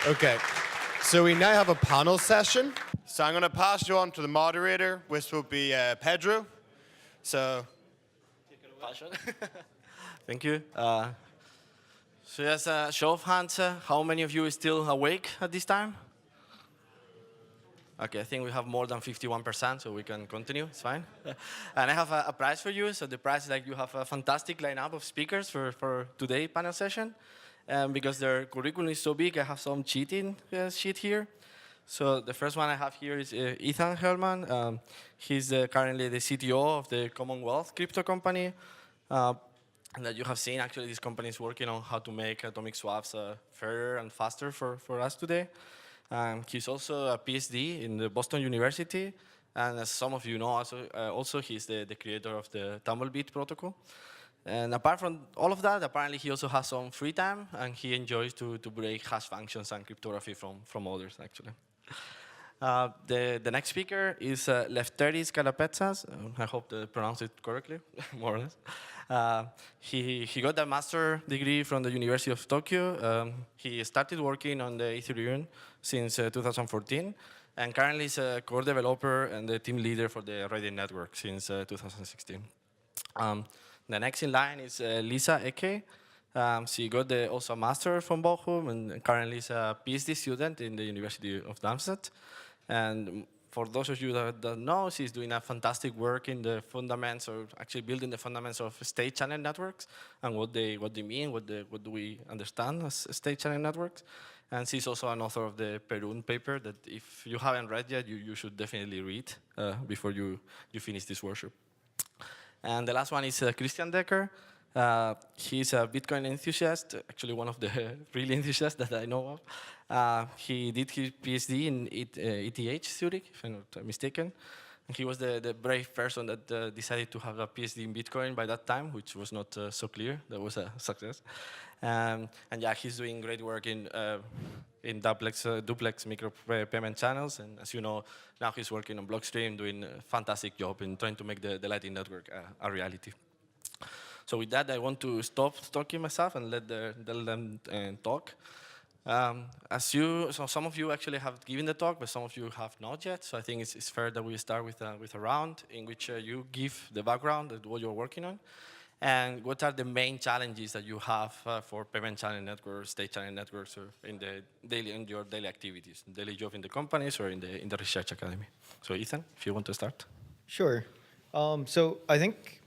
Okay, so we now have a panel session. So I'm going to pass you on to the moderator, which will be Pedro. So, Thank you. So as a show of hands, how many of you are still awake at this time? Okay, I think we have more than 51%, so we can continue, it's fine. And I have a prize for you. So the prize is like you have a fantastic lineup of speakers for today's panel session. Because their curriculum is so big, I have some cheating sheet here. So the first one I have here is Ethan Heilman. He's currently the CTO of the Commonwealth crypto company. That you have seen, actually, this company is working on how to make atomic swaps fairer and faster for us today. He's also a PhD in the Boston University. And as some of you know, also he's the creator of the Tumblebeat protocol. And apart from all of that, apparently he also has some free time, and he enjoys to break hash functions and cryptography from others, actually. The next speaker is Lefteris Karapetsas. I hope I pronounced it correctly, more or less. He got a master's degree from the University of Tokyo. He started working on the Ethereum since 2014, and currently is a core developer and the team leader for the Reddit network since 2016. The next in line is Lisa Eckey. She got also a master from Bochum and currently is a PhD student in the University of Darmstadt. And for those of you that don't know, she's doing a fantastic work in the fundamentals, or actually building the fundamentals of state channel networks and what they mean, what do we understand as state channel networks. And she's also an author of the Perun paper that if you haven't read yet, you should definitely read before you finish this workshop. And the last one is Christian Decker. He's a Bitcoin enthusiast, actually one of the really enthusiasts that I know of. He did his PhD in ETH Zurich, if I'm not mistaken. And he was the brave person that decided to have a PhD in Bitcoin by that time, which was not so clear. That was a success. And yeah, he's doing great work in duplex micro payment channels. And as you know, now he's working on Blockstream, doing a fantastic job in trying to make the Lightning Network a reality. So with that, I want to stop talking myself and let them talk. So some of you actually have given the talk, but some of you have not yet. So I think it's fair that we start with a round in which you give the background of what you're working on, and what are the main challenges that you have for payment channel networks, state channel networks, or in your daily activities, daily job in the companies or in the research academy. So Ethan, if you want to start. Sure. So I think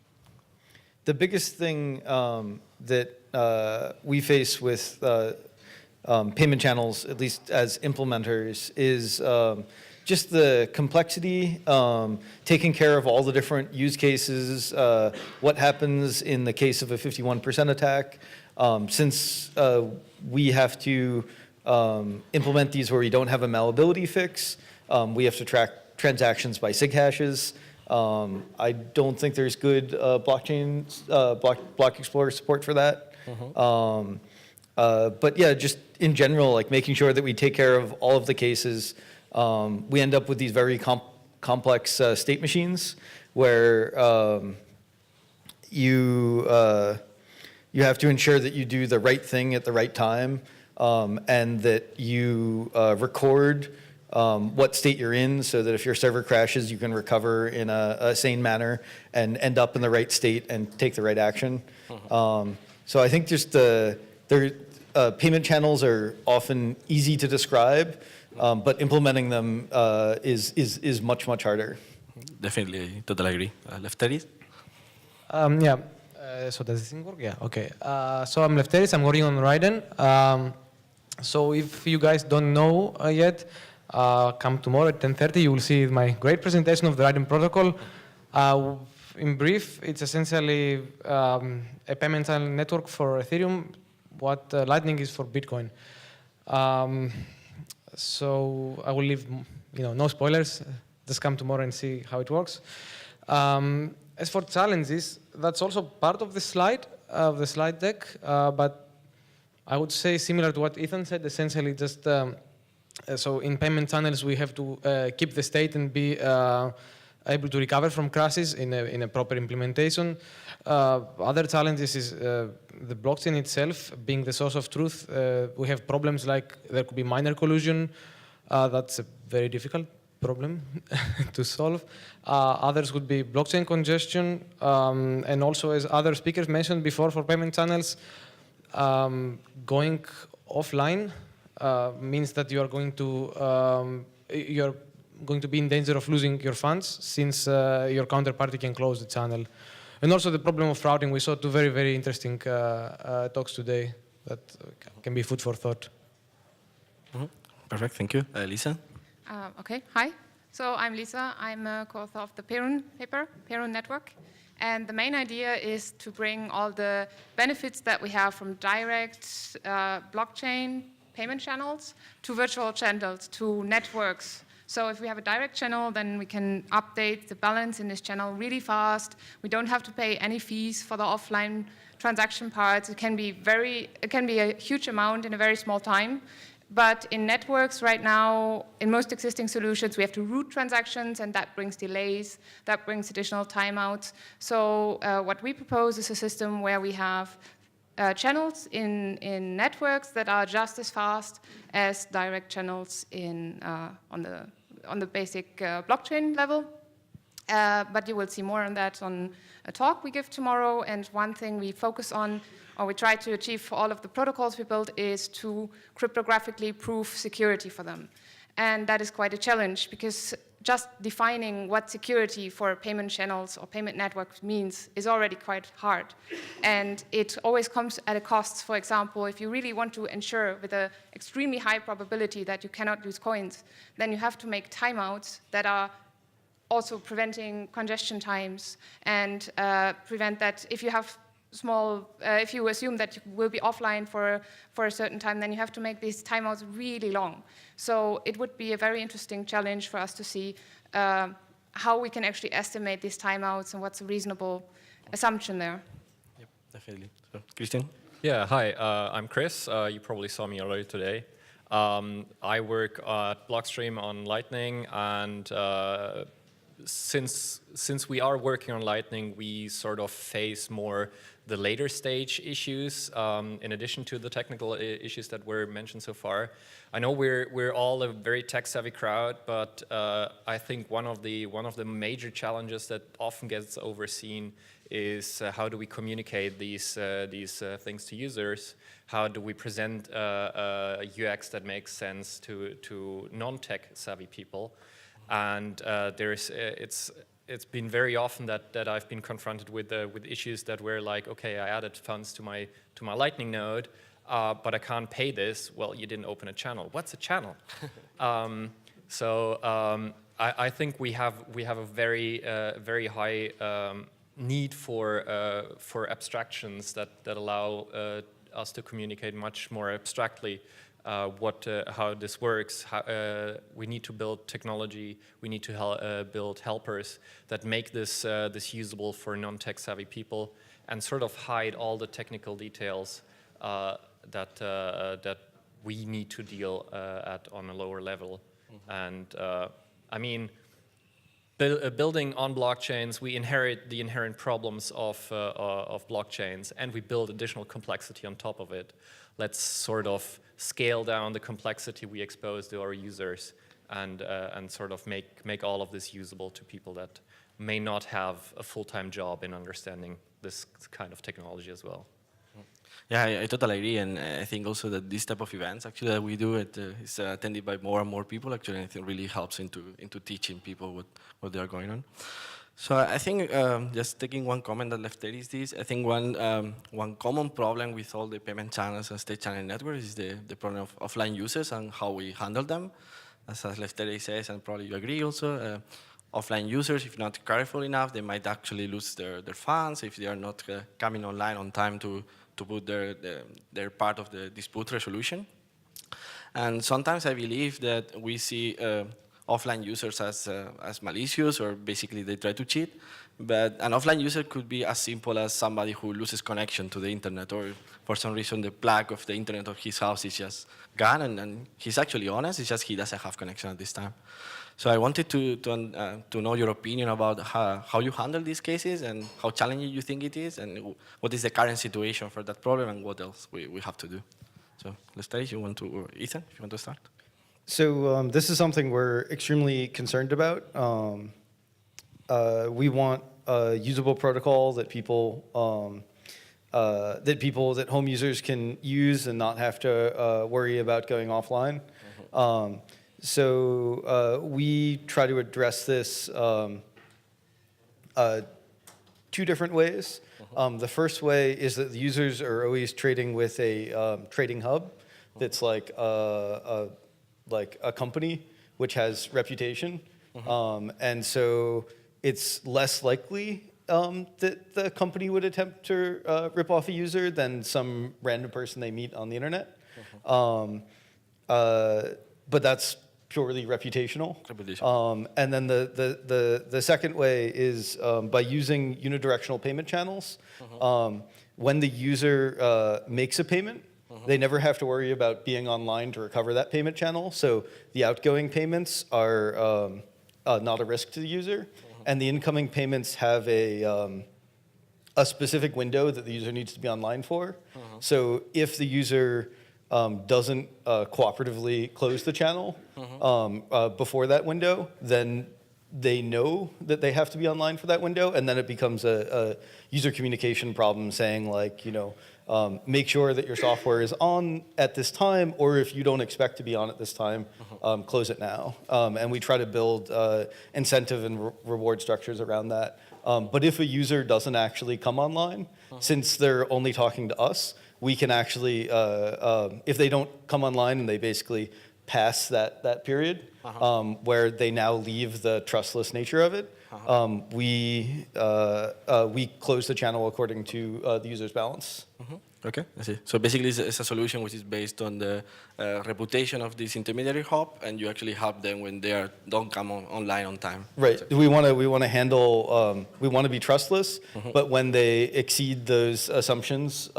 the biggest thing that we face with payment channels, at least as implementers, is just the complexity, taking care of all the different use cases, what happens in the case of a 51% attack. Since we have to implement these where we don't have a malleability fix, we have to track transactions by SIG hashes. I don't think there's good block Explorer support for that. Mm-hmm. But yeah, just in general, like making sure that we take care of all of the cases. We end up with these very complex state machines where you have to ensure that you do the right thing at the right time, and that you record what state you're in, so that if your server crashes, you can recover in a sane manner and end up in the right state and take the right action. Mm-hmm. So I think just payment channels are often easy to describe, but implementing them is much, much harder. Definitely, totally agree. Lefteris? Yeah. So does this thing work? Yeah, okay. So I'm Lefteris, I'm working on Raiden. So if you guys don't know yet, come tomorrow at 10:30, you will see my great presentation of the Raiden protocol. In brief, it's essentially a payment channel network for Ethereum, what Lightning is for Bitcoin. So I will leave, no spoilers. Just come tomorrow and see how it works. As for challenges, that's also part of the slide deck, but I would say similar to what Ethan said, essentially just so in payment channels we have to keep the state and be able to recover from crashes in a proper implementation. Other challenges is the blockchain itself being the source of truth. We have problems like there could be miner collusion. That's a very difficult problem to solve. Others would be blockchain congestion, and also, as other speakers mentioned before, for payment channels, going offline means that you are going to be in danger of losing your funds, since your counterparty can close the channel. And also the problem of routing. We saw two very, very interesting talks today that can be food for thought. Perfect, thank you. Lisa? Okay, hi. So I'm Lisa. I'm a co-author of the Perun paper, Perun Network. And the main idea is to bring all the benefits that we have from direct blockchain payment channels to virtual channels, to networks. So if we have a direct channel, then we can update the balance in this channel really fast. We don't have to pay any fees for the offline transaction parts. It can be a huge amount in a very small time. But in networks right now, in most existing solutions, we have to route transactions, and that brings delays, that brings additional timeouts. So what we propose is a system where we have channels in networks that are just as fast as direct channels on the basic blockchain level. But you will see more on that on a talk we give tomorrow. And one thing we focus on, or we try to achieve for all of the protocols we built, is to cryptographically prove security for them. And that is quite a challenge, because just defining what security for payment channels or payment networks means is already quite hard. And it always comes at a cost. For example, if you really want to ensure with an extremely high probability that you cannot lose coins, then you have to make timeouts that are also preventing congestion times, and prevent that if you have if you assume that you will be offline for a certain time, then you have to make these timeouts really long. So it would be a very interesting challenge for us to see how we can actually estimate these timeouts and what's a reasonable assumption there. Yep, definitely. So, Christian? Yeah, hi, I'm Chris. You probably saw me earlier today. I work at Blockstream on Lightning, and since we are working on Lightning, we sort of face more the later stage issues, in addition to the technical issues that were mentioned so far. I know we're all a very tech-savvy crowd, but I think one of the major challenges that often gets overseen is how do we communicate these things to users? How do we present a UX that makes sense to non-tech savvy people? And it's been very often that I've been confronted with issues that were like, okay, I added funds to my Lightning node, but I can't pay this. Well, you didn't open a channel. What's a channel? I think we have a very high need for abstractions that allow us to communicate much more abstractly. How this works. We need to build technology. We need to build helpers that make this usable for non-tech savvy people, and sort of hide all the technical details that we need to deal at on a lower level. Mm-hmm. And I mean, building on blockchains, we inherit the inherent problems of blockchains, and we build additional complexity on top of it. Let's sort of scale down the complexity we expose to our users, and sort of make all of this usable to people that may not have a full-time job in understanding this kind of technology as well. Yeah, I totally agree, and I think also that this type of events actually that we do is attended by more and more people. Actually, I think really helps into teaching people what they are going on. So I think just taking one comment that Lefteris did, I think one common problem with all the payment channels and state channel networks is the problem of offline users and how we handle them. As Lefteris says, and probably you agree also, offline users, if not careful enough, they might actually lose their funds if they are not coming online on time to put their part of the dispute resolution. And sometimes I believe that we see offline users as malicious, or basically they try to cheat. But an offline user could be as simple as somebody who loses connection to the internet, or for some reason the plug of the internet of his house is just gone, and he's actually honest, it's just he doesn't have connection at this time. So I wanted to know your opinion about how you handle these cases, and how challenging you think it is, and what is the current situation for that problem, and what else we have to do. So Lefteris, you want to, or Ethan, if you want to start? So this is something we're extremely concerned about. We want a usable protocol that that home users can use and not have to worry about going offline. So we try to address this two different ways. The first way is that the users are always trading with a trading hub that's like a company which has reputation. And so it's less likely that the company would attempt to rip off a user than some random person they meet on the internet. But that's purely reputational. And then the second way is by using unidirectional payment channels. When the user makes a payment, they never have to worry about being online to recover that payment channel. So the outgoing payments are not a risk to the user, and the incoming payments have a specific window that the user needs to be online for. So if the user doesn't cooperatively close the channel before that window, then they know that they have to be online for that window, and then it becomes a user communication problem saying, like, make sure that your software is on at this time, or if you don't expect to be on at this time, close it now. And we try to build incentive and reward structures around that. But if a user doesn't actually come online, since they're only talking to us, we can actually, if they don't come online and they basically pass that period, where they now leave the trustless nature of it, we close the channel according to the user's balance. Okay, I see. So basically it's a solution which is based on the reputation of this intermediary hub, and you actually help them when they don't come online on time. Right. We want to handle, we want to be trustless, but when they exceed those assumptions,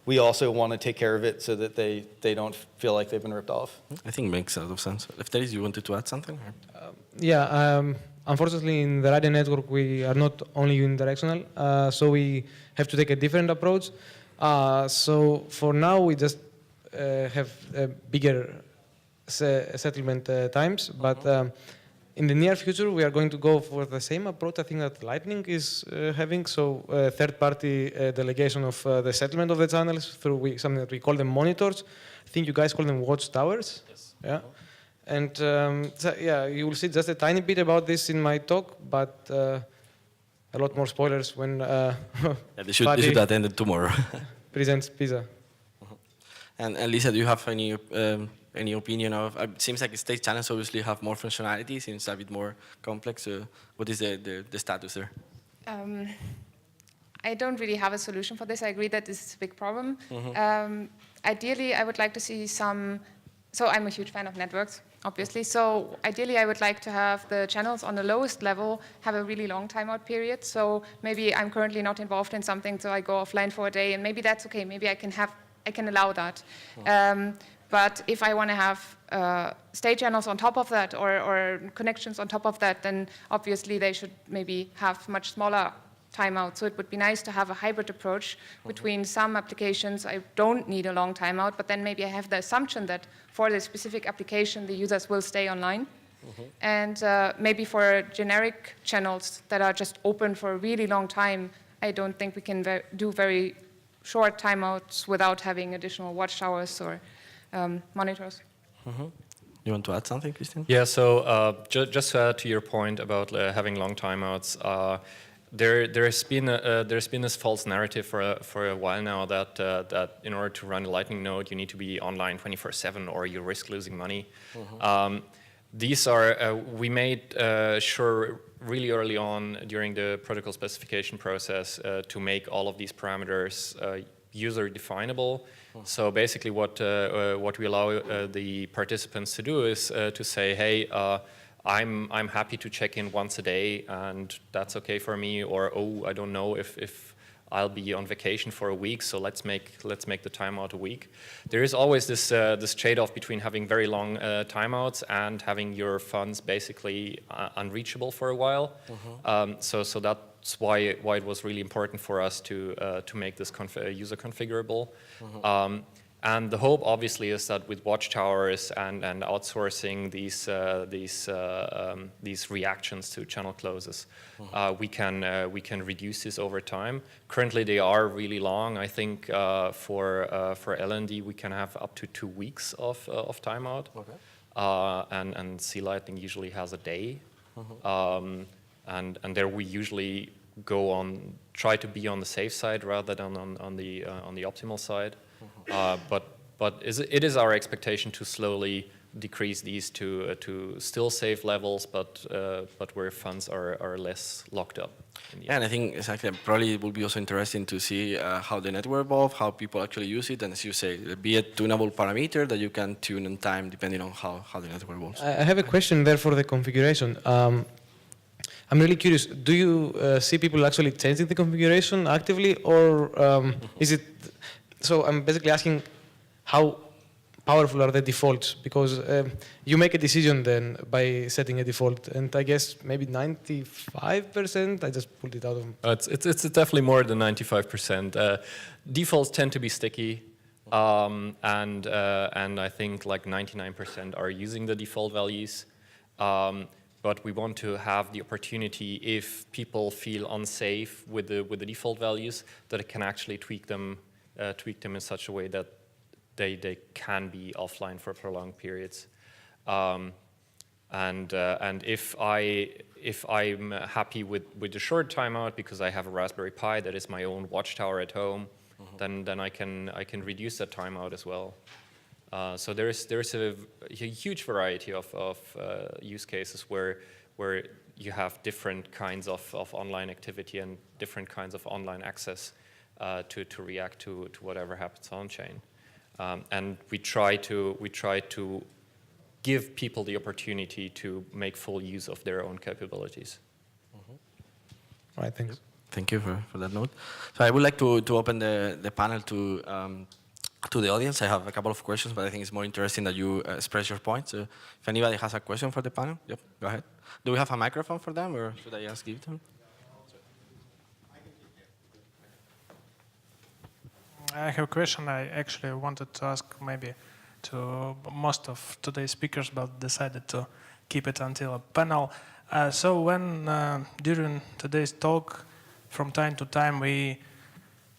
we also want to take care of it so that they don't feel like they've been ripped off. I think it makes a lot of sense. Lefteris, you wanted to add something? Unfortunately, in the Raiden network, we are not only unidirectional, so we have to take a different approach. So for now, we just have bigger settlement times, but in the near future, we are going to go for the same approach I think that Lightning is having, so third-party delegation of the settlement of the channels through something that we call them monitors. I think you guys call them watchtowers. Yes. Yeah. And so, yeah, you will see just a tiny bit about this in my talk, but a lot more spoilers when they should attend it tomorrow. presents PISA. And Lisa, do you have any opinion of? It seems like state channels obviously have more functionality, seems a bit more complex. What is the status there? I don't really have a solution for this. I agree that this is a big problem. Ideally, I would like to see some. So I'm a huge fan of networks, obviously. So ideally, I would like to have the channels on the lowest level have a really long timeout period. So maybe I'm currently not involved in something, so I go offline for a day, and maybe that's okay. Maybe I can allow that. But if I want to have state channels on top of that, or connections on top of that, then obviously they should maybe have much smaller timeout. So it would be nice to have a hybrid approach between some applications I don't need a long timeout, but then maybe I have the assumption that for the specific application the users will stay online. And maybe for generic channels that are just open for a really long time, I don't think we can do very short timeouts without having additional watchtowers or monitors. You want to add something, Christian? Yeah, so just to add to your point about having long timeouts, there's been this false narrative for a while now that in order to run a Lightning node, you need to be online 24/7 or you risk losing money. These are, we made sure really early on during the protocol specification process to make all of these parameters user definable. So basically what we allow the participants to do is to say, hey, I'm happy to check in once a day, and that's okay for me. Or I don't know if I'll be on vacation for a week, so let's make the timeout a week. There is always this trade-off between having very long timeouts and having your funds basically unreachable for a while. So that's why it was really important for us to make this user configurable. And the hope, obviously, is that with watchtowers and outsourcing these reactions to channel closes, we can reduce this over time. Currently, they are really long. I think for LND, we can have up to 2 weeks of timeout. And Sea Lightning usually has a day. And there we usually try to be on the safe side rather than on the optimal side. But it is our expectation to slowly decrease these to still safe levels, but where funds are less locked up. Yeah, and I think exactly probably it will be also interesting to see how the network evolves, how people actually use it, and as you say, be a tunable parameter that you can tune in time depending on how the network evolves. I have a question there for the configuration. I'm really curious, do you see people actually changing the configuration actively, or is it... So I'm basically asking how powerful are the defaults? Because you make a decision then by setting a default, and I guess maybe 95%, I just pulled it out of... It's definitely more than 95%. Defaults tend to be sticky, and I think like 99% are using the default values. But we want to have the opportunity, if people feel unsafe with the default values, that it can actually tweak them in such a way that they can be offline for prolonged periods. And if I'm happy with the short timeout because I have a Raspberry Pi that is my own watchtower at home, then I can reduce that timeout as well. So there's a huge variety of use cases where you have different kinds of online activity and different kinds of online access to react to whatever happens on chain, and we try to give people the opportunity to make full use of their own capabilities. All right, thanks. Thank you for that note. So I would like to open the panel to the audience. I have a couple of questions, but I think it's more interesting that you express your points. So if anybody has a question for the panel, yep, go ahead. Do we have a microphone for them, or should I just give it to them? I have a question. I actually wanted to ask maybe to most of today's speakers, but decided to keep it until a panel. So when during today's talk, from time to time, we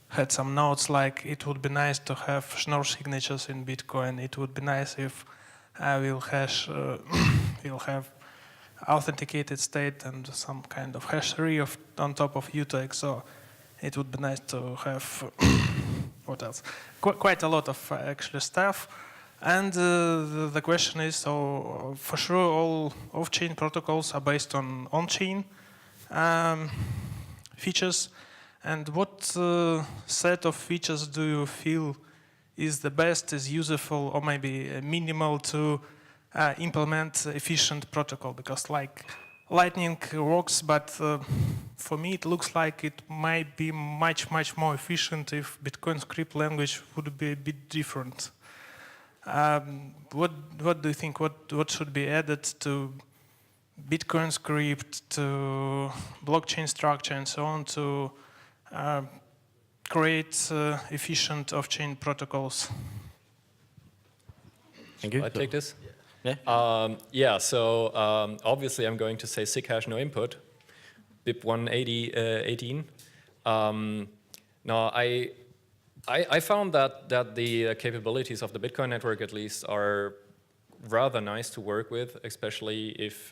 had some notes like it would be nice to have Schnorr signatures in Bitcoin. It would be nice if we'll have authenticated state and some kind of hash-3 on top of UTXO. It would be nice to have what else? Quite a lot of actually stuff. And the question is, so for sure all off-chain protocols are based on on-chain features. And what set of features do you feel is the best, is useful, or maybe minimal to implement efficient protocol? Because like Lightning works, but for me it looks like it might be much more efficient if Bitcoin script language would be a bit different. What do you think? What should be added to Bitcoin script, to blockchain structure, and so on to create efficient off-chain protocols? Thank you. I take this? Yeah. So obviously I'm going to say SIG hash no input, BIP 18018. Now I found that the capabilities of the Bitcoin network at least are rather nice to work with, especially if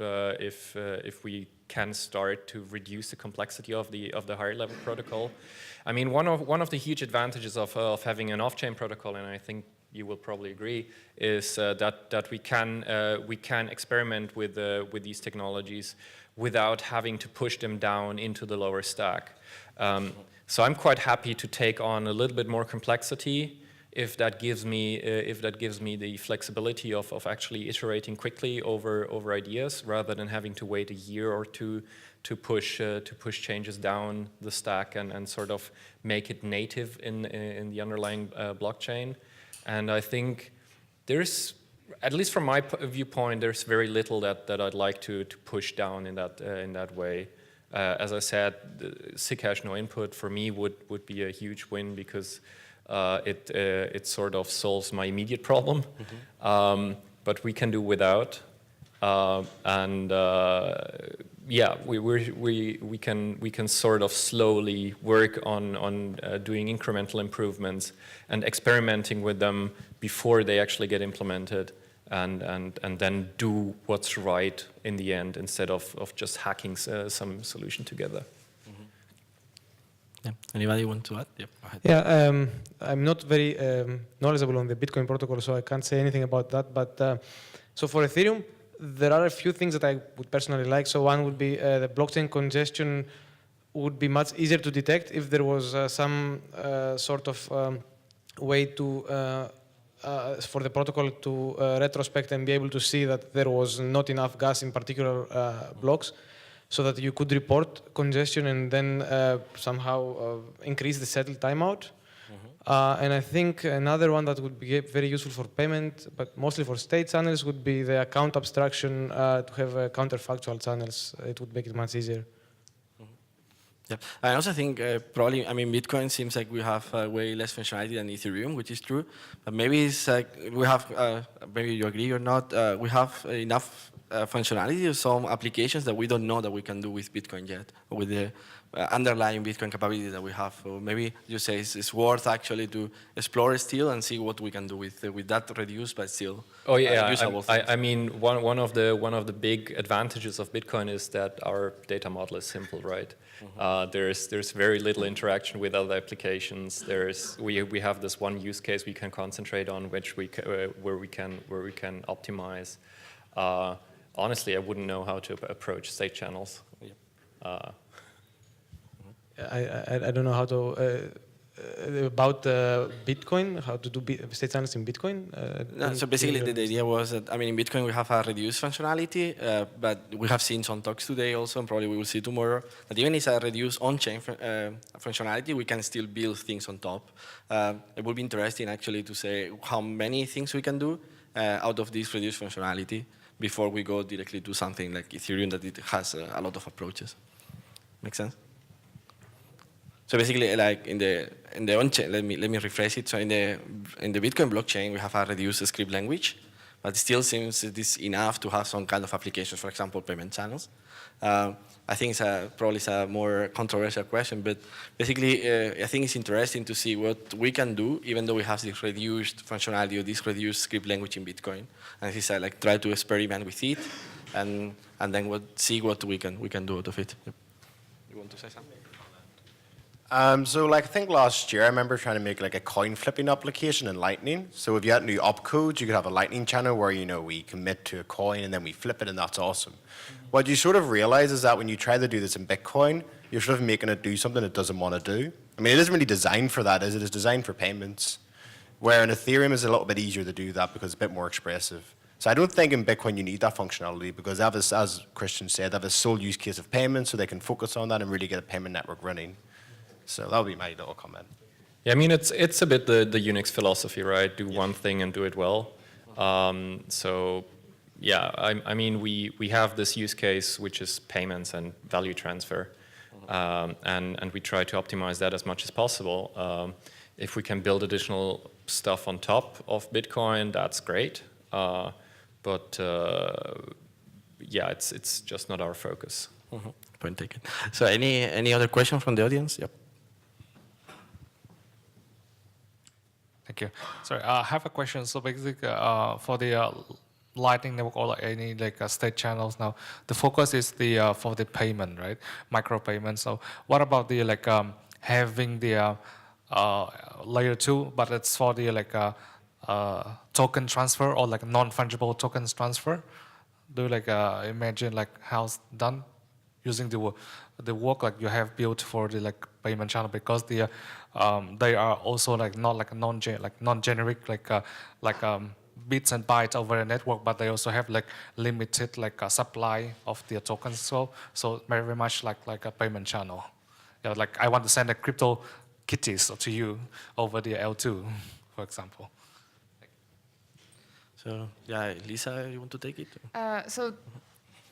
we can start to reduce the complexity of the higher level protocol. I mean, one of the huge advantages of having an off-chain protocol, and I think you will probably agree, is that we can experiment with these technologies without having to push them down into the lower stack. So I'm quite happy to take on a little bit more complexity if that gives me the flexibility of actually iterating quickly over ideas rather than having to wait a year or two to push changes down the stack and sort of make it native in the underlying blockchain. And I think there's, at least from my viewpoint, there's very little that I'd like to push down in that way. As I said, SIG hash no input for me would be a huge win because it sort of solves my immediate problem. But we can do without, yeah, we can sort of slowly work on doing incremental improvements and experimenting with them before they actually get implemented, and then do what's right in the end instead of just hacking some solution together. Yeah. Anybody want to add? Yep. Go ahead. Yeah, I'm not very knowledgeable on the Bitcoin protocol, so I can't say anything about that. But so for Ethereum, there are a few things that I would personally like. So one would be the blockchain congestion would be much easier to detect if there was some sort of way to for the protocol to retrospect and be able to see that there was not enough gas in particular blocks, so that you could report congestion and then somehow increase the settle timeout. And I think another one that would be very useful for payment, but mostly for state channels, would be the account abstraction to have counterfactual channels. It would make it much easier. Yeah, I also think probably, I mean, Bitcoin seems like we have way less functionality than Ethereum, which is true. But maybe it's like we have, maybe you agree or not, we have enough functionality of some applications that we don't know that we can do with Bitcoin yet, or with the underlying Bitcoin capabilities that we have. So maybe you say it's worth actually to explore still and see what we can do with that reduced but still usable things. I mean, one of the big advantages of Bitcoin is that our data model is simple, right? There's very little interaction with other applications. We have this one use case we can concentrate on, which where we can optimize. Honestly, I wouldn't know how to approach state channels. I don't know how to about Bitcoin, how to do state channels in Bitcoin. No, so basically, the idea was that, I mean, in Bitcoin we have a reduced functionality, but we have seen some talks today also, and probably we will see tomorrow, that even if it's a reduced on-chain functionality, we can still build things on top. It would be interesting actually to say how many things we can do out of this reduced functionality before we go directly to something like Ethereum that it has a lot of approaches. Make sense? So basically, like in the on-chain, let me rephrase it. So in the Bitcoin blockchain, we have a reduced script language, but it still seems it is enough to have some kind of applications, for example, payment channels. I think it's probably a more controversial question, but basically, I think it's interesting to see what we can do, even though we have this reduced functionality or this reduced script language in Bitcoin. And it's like try to experiment with it, and then see what we can do out of it. Yep. You want to say something? So like I think last year I remember trying to make like a coin flipping application in Lightning. So if you had new opcodes, you could have a Lightning channel where, you know, we commit to a coin and then we flip it, and that's awesome. What you sort of realize is that when you try to do this in Bitcoin, you're sort of making it do something it doesn't want to do. I mean, it isn't really designed for that, is it? It's designed for payments. Where in Ethereum is a little bit easier to do that because it's a bit more expressive. So I don't think in Bitcoin you need that functionality because that is, as Christian said, they have a sole use case of payments, so they can focus on that and really get a payment network running. So that would be my little comment. Yeah, I mean, it's a bit the Unix philosophy, right? Do one thing and do it well. So yeah, I mean, we have this use case, which is payments and value transfer. And we try to optimize that as much as possible. If we can build additional stuff on top of Bitcoin, that's great. But yeah, it's just not our focus. Point taken. So any other question from the audience? Yep. Thank you. Sorry, I have a question. So basically, for the Lightning Network or like any like state channels now, the focus is the for the payment, right? Micro payments. So what about the like having the layer 2, but it's for the like token transfer or like non-fungible tokens transfer? Do you like imagine like how it's done? using the work like you have built for the like payment channel, because they are also like not like a non-generic bits and bytes over a network, but they also have like limited like a supply of their tokens. So very much like a payment channel. Yeah, like I want to send a crypto kitties to you over the L2, for example. So yeah, Lisa, you want to take it? So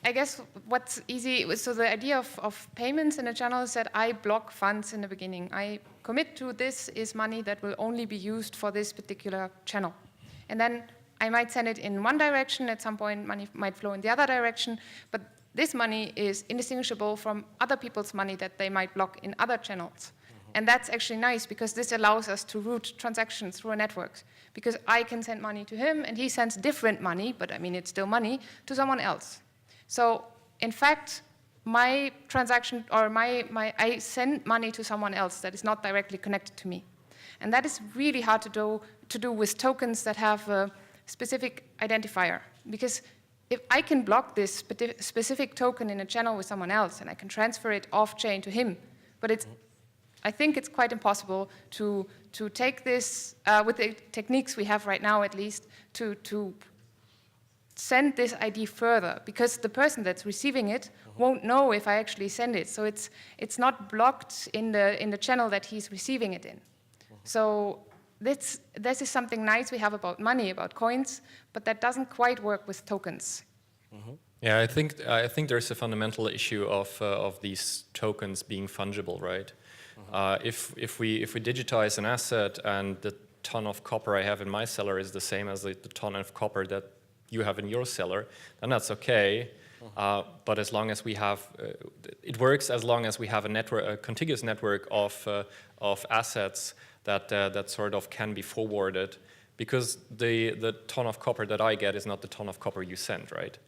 I guess what's easy, so the idea of payments in a channel is that I block funds in the beginning. I commit to this is money that will only be used for this particular channel. And then I might send it in one direction, at some point money might flow in the other direction, but this money is indistinguishable from other people's money that they might block in other channels. And that's actually nice, because this allows us to route transactions through a network. Because I can send money to him, and he sends different money, but I mean it's still money, to someone else. So in fact, my transaction, or I send money to someone else that is not directly connected to me. And that is really hard to do with tokens that have a specific identifier. Because if I can block this specific token in a channel with someone else, and I can transfer it off-chain to him, but I think it's quite impossible to take this, with the techniques we have right now at least, to send this ID further, because the person that's receiving it won't know if I actually send it. So it's not blocked in the channel that he's receiving it in. So this is something nice we have about money, about coins, but that doesn't quite work with tokens. Yeah, I think there's a fundamental issue of these tokens being fungible, right? If we digitize an asset and the ton of copper I have in my cellar is the same as the ton of copper that you have in your cellar, then that's okay. But as long as we have, it works as long as we have a contiguous network of assets that sort of can be forwarded, because the ton of copper that I get is not the ton of copper you send, right?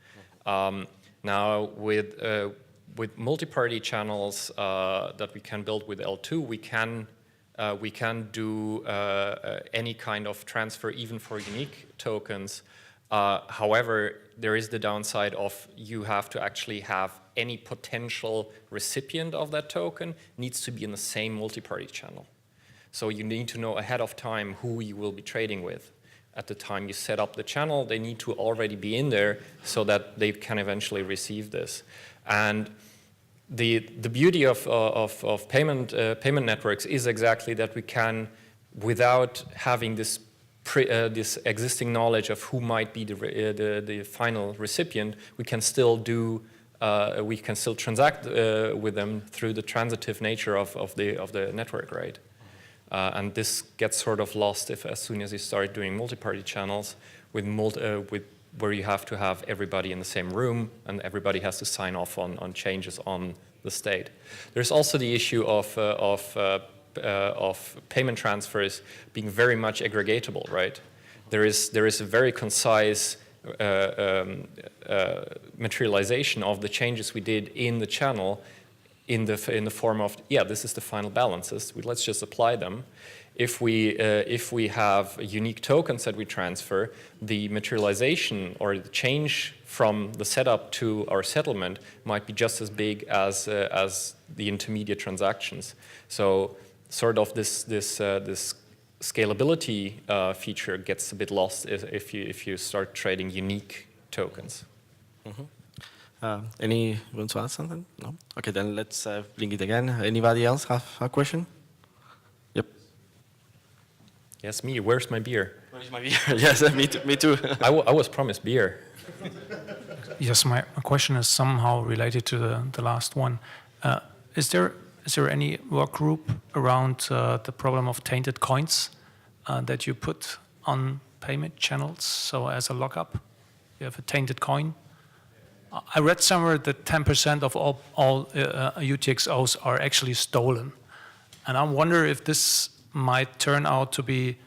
Now with multi-party channels that we can build with L2, we can do any kind of transfer, even for unique tokens. However, there is the downside of you have to actually have any potential recipient of that token needs to be in the same multi-party channel. So you need to know ahead of time who you will be trading with. At the time you set up the channel, they need to already be in there so that they can eventually receive this. And the beauty of payment networks is exactly that we can, without having this existing knowledge of who might be the final recipient, we can still transact with them through the transitive nature of the network, right? And this gets sort of lost as soon as you start doing multi-party channels where you have to have everybody in the same room and everybody has to sign off on changes on the state. There's also the issue of payment transfers being very much aggregatable, right? There is a very concise materialization of the changes we did in the channel in the form of, yeah, this is the final balances. Let's just apply them. If we have unique tokens that we transfer, the materialization or the change from the setup to our settlement might be just as big as the intermediate transactions. So sort of this scalability feature gets a bit lost if you start trading unique tokens. Any want to add something? No? Okay, then let's bring it again. Anybody else have a question? Yep. Yes, me. Where's my beer? Where's my beer? Yes, me too. I was promised beer. Yes, my question is somehow related to the last one. Is there any work group around the problem of tainted coins that you put on payment channels? So as a lockup, you have a tainted coin. I read somewhere that 10% of all UTXOs are actually stolen. And I wonder if this might turn out to be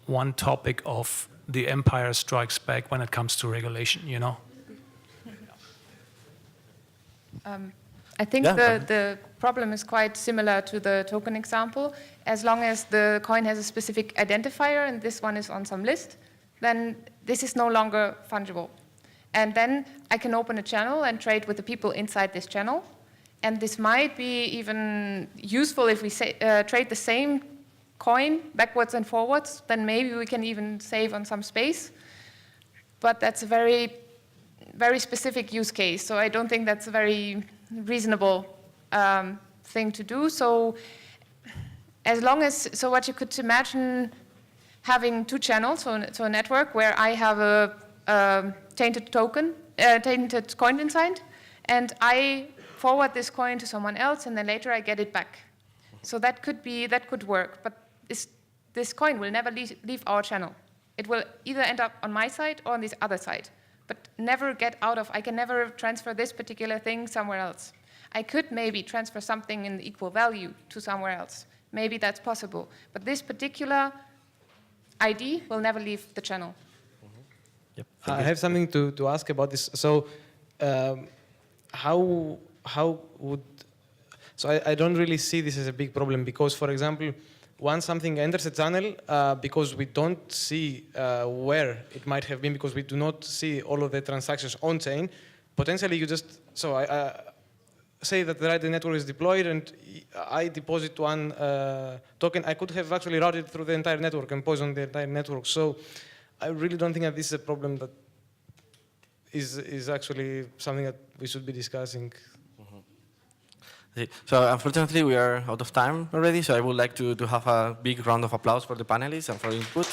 one topic of the Empire Strikes Back when it comes to regulation, you know? I think the problem is quite similar to the token example. As long as the coin has a specific identifier and this one is on some list, then this is no longer fungible. And then I can open a channel and trade with the people inside this channel. And this might be even useful if we trade the same coin backwards and forwards, then maybe we can even save on some space. But that's a very, very specific use case, so I don't think that's a very reasonable thing to do. So as long as, so what you could imagine having two channels, so a network where I have a tainted token, tainted coin inside, and I forward this coin to someone else, and then later I get it back. So that could work, but this coin will never leave our channel. It will either end up on my side or on this other side, but never get out of, I can never transfer this particular thing somewhere else. I could maybe transfer something in equal value to somewhere else. Maybe that's possible, but this particular ID will never leave the channel. Yep. I have something to ask about this. So, how would, so I don't really see this as a big problem, because, for example, once something enters a channel, because we don't see where it might have been, because we do not see all of the transactions on chain, potentially you just, so I say that the right network is deployed and I deposit one token, I could have actually routed through the entire network and poisoned the entire network. So I really don't think that this is a problem that is actually something that we should be discussing. So unfortunately, we are out of time already, so I would like to have a big round of applause for the panelists and for input.